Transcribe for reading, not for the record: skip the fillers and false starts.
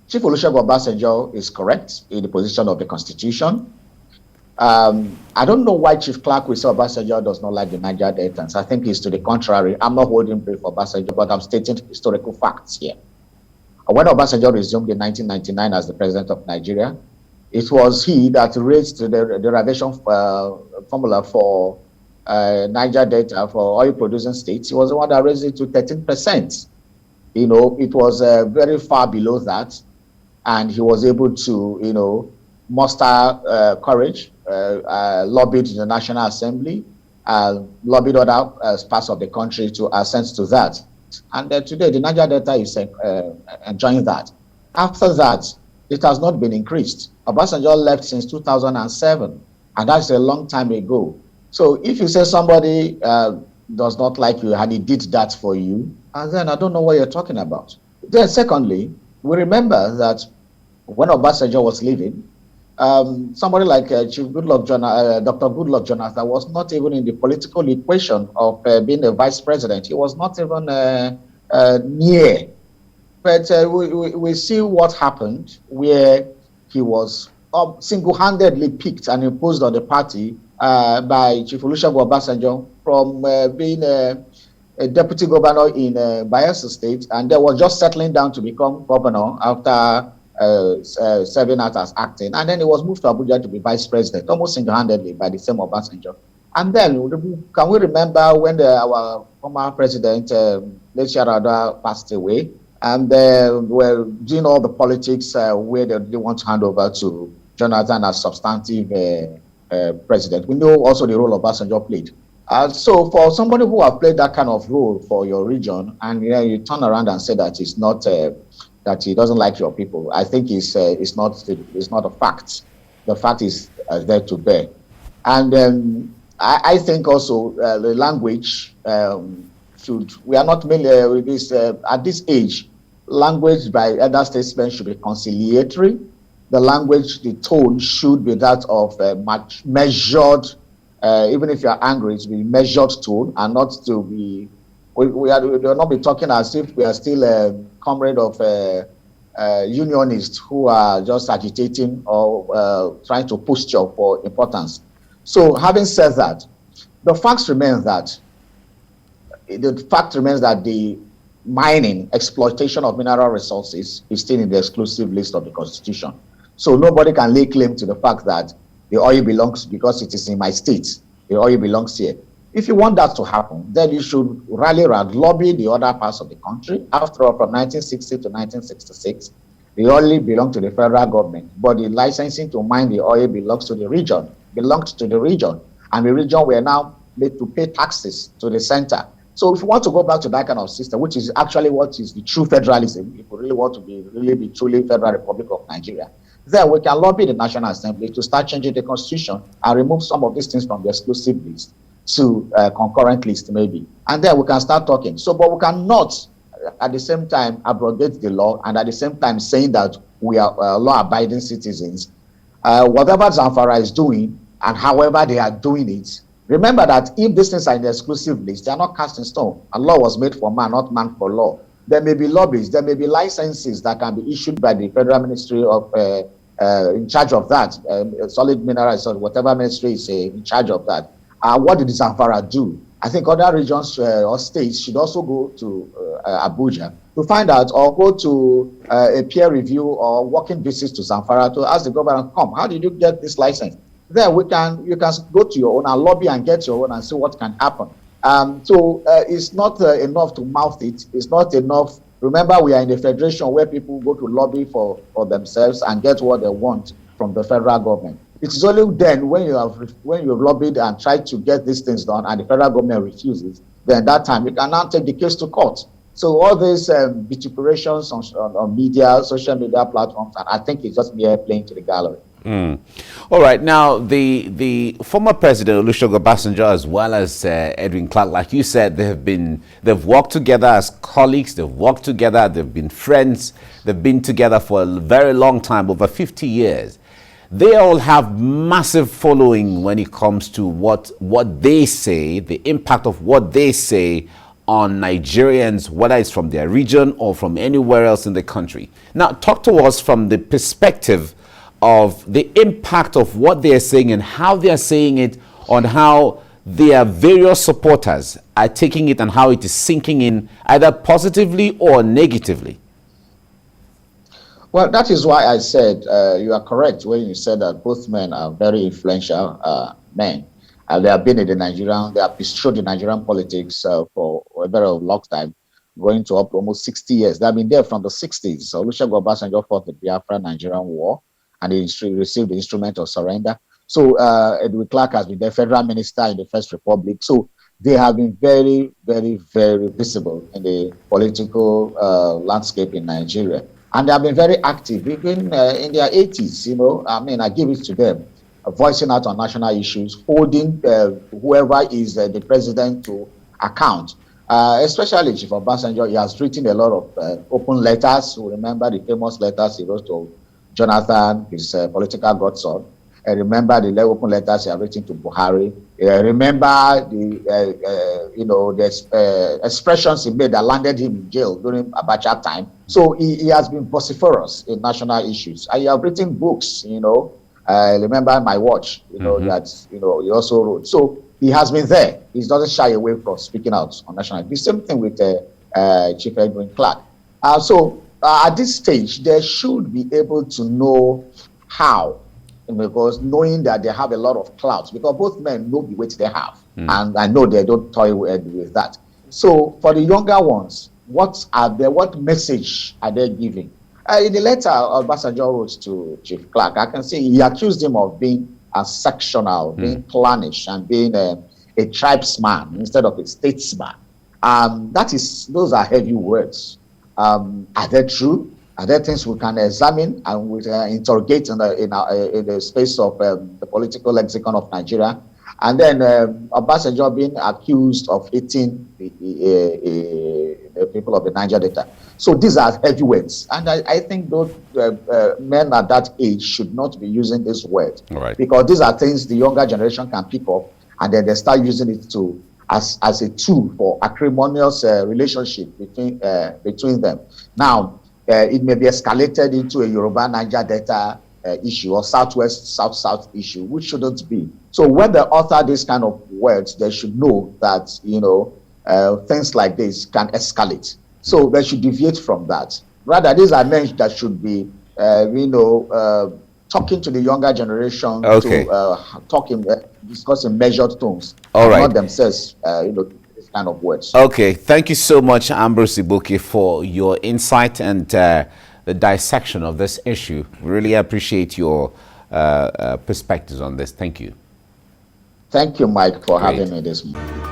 Chief Olusegun Obasanjo is correct in the position of the Constitution. I don't know why Chief Clark will say Obasanjo does not like the Niger Deltans. I think it's to the contrary. I'm not holding brief for Obasanjo, but I'm stating historical facts here. When Obasanjo resumed in 1999 as the president of Nigeria, it was he that raised the derivation formula for Niger Delta for oil-producing states. He was the one that raised it to 13%. You know, it was very far below that, and he was able to, you know, muster courage, lobbied in the National Assembly, lobbied other parts of the country to assent to that. And today, the Niger Delta is enjoying that. After that, it has not been increased. Obasanjo left since 2007, and that's a long time ago. So if you say somebody does not like you and he did that for you, and then I don't know what you're talking about. Then secondly, we remember that when Obasanjo was leaving, somebody like Chief Goodluck Dr. Goodluck Jonathan was not even in the political equation of being a vice president. He was not even near. But we see what happened, where he was single-handedly picked and imposed on the party by Chief Olusegun Obasanjo from being a deputy governor in Bayelsa State, and then was just settling down to become governor after serving out as acting, and then he was moved to Abuja to be vice president, almost single-handedly by the same Obasanjo. And then, can we remember when our former president, late Yar'Adua, passed away, and were doing all the politics where they want to hand over to Jonathan as substantive president? We know also the role Obasanjo played. So for somebody who have played that kind of role for your region, and you turn around and say that it's not that he doesn't like your people, I think it's not a fact. The fact is there to bear. And I think also the language we are not mainly with this at this age. Language by elder statesmen should be conciliatory. The language, the tone should be that of much measured. Even if you are angry, it should be measured tone, and not to be. We will not be talking as if we are still a comrade of unionists who are just agitating or trying to posture for importance. So, having said that, the fact remains that the mining, exploitation of mineral resources is still in the exclusive list of the Constitution. So nobody can lay claim to the fact that the oil belongs because it is in my state. The oil belongs here. If you want that to happen, then you should rally around, lobby the other parts of the country. After all, from 1960 to 1966, the oil belonged to the federal government, but the licensing to mine the oil belonged to the region, and the region were now made to pay taxes to the center. So if you want to go back to that kind of system, which is actually what is the true federalism, if we really want to be truly Federal Republic of Nigeria, then we can lobby the National Assembly to start changing the Constitution and remove some of these things from the exclusive list to concurrent list maybe. And then we can start talking. So, but we cannot at the same time abrogate the law and at the same time saying that we are law-abiding citizens. Whatever Zamfara is doing and however they are doing it, remember that if these things are in the exclusive list, they are not cast in stone. A law was made for man, not man for law. There may be lobbies, there may be licenses that can be issued by the Federal Ministry of in charge of that, solid minerals, or whatever ministry is in charge of that. What did Zamfara do? I think other regions or states should also go to Abuja to find out, or go to a peer review or working visits to Zamfara to ask the government, come, how did you get this license? Then you can go to your own and lobby and get your own and see what can happen. So it's not enough to mouth it. It's not enough. Remember, we are in a federation where people go to lobby for themselves and get what they want from the federal government. It is only then when you have lobbied and tried to get these things done and the federal government refuses, then that time you can now take the case to court. So all these vituperations on media, social media platforms, and I think it's just mere playing to the gallery. All right. Now, the former president Olusegun Obasanjo, as well as Edwin Clark, like you said, they've worked together as colleagues. They've worked together. They've been friends. They've been together for a very long time, over 50 years. They all have massive following when it comes to what they say, the impact of what they say on Nigerians, whether it's from their region or from anywhere else in the country. Now, talk to us from the perspective of the impact of what they are saying and how they are saying it on how their various supporters are taking it and how it is sinking in, either positively or negatively. Well, that is why I said you are correct when you said that both men are very influential men. They have been in they have bestrode the Nigerian politics for a very long time, going to up to almost 60 years. They have been there from the 60s. So Olusegun Obasanjo fought the Biafra-Nigerian War, and he received the instrument of surrender. So Edwin Clark has been the federal minister in the First Republic. So they have been very, very, very visible in the political landscape in Nigeria. And they have been very active, even in their 80s, you know. I mean, I give it to them, voicing out on national issues, holding whoever is the president to account. Especially Chief Obasanjo, he has written a lot of open letters. You remember the famous letters he wrote to Jonathan, his political godson. I remember the open letters he had written to Buhari. Remember the expressions he made that landed him in jail during Abuja time. So he has been vociferous in national issues. And he has written books, you know. I remember My Watch, you know, that, you know, he also wrote. So he has been there. He doesn't shy away from speaking out on national. The same thing with Chief Edwin Clark. So at this stage, they should be able to know how, because knowing that they have a lot of clout, because both men know the weight they have, and I know they don't toy with that. So for the younger ones, what message are they giving? In the letter Obasanjo wrote to Chief Clark, I can see he accused him of being a sectional, being clannish, and being a tribesman instead of a statesman. Those are heavy words. Are they true? Are there things we can examine and we interrogate in the space of the political lexicon of Nigeria? And then Obasanjo being accused of eating the people of the Niger Delta. So these are heavy words. And I think those men at that age should not be using this word. Right. Because these are things the younger generation can pick up, and then they start using it as a tool for acrimonious relationship between them. Now, it may be escalated into a Yoruba Niger Delta issue or Southwest South issue, which shouldn't be. So when they author this kind of words, they should know that, you know, things like this can escalate. So they should deviate from that. Rather, these are men that should be, talking to the younger generation, to discuss in measured tones, all right, not themselves, this kind of words. Okay, thank you so much, Ambrose Ibuki, for your insight and the dissection of this issue. Really appreciate your perspectives on this. Thank you. Thank you, Mike, for having me this morning.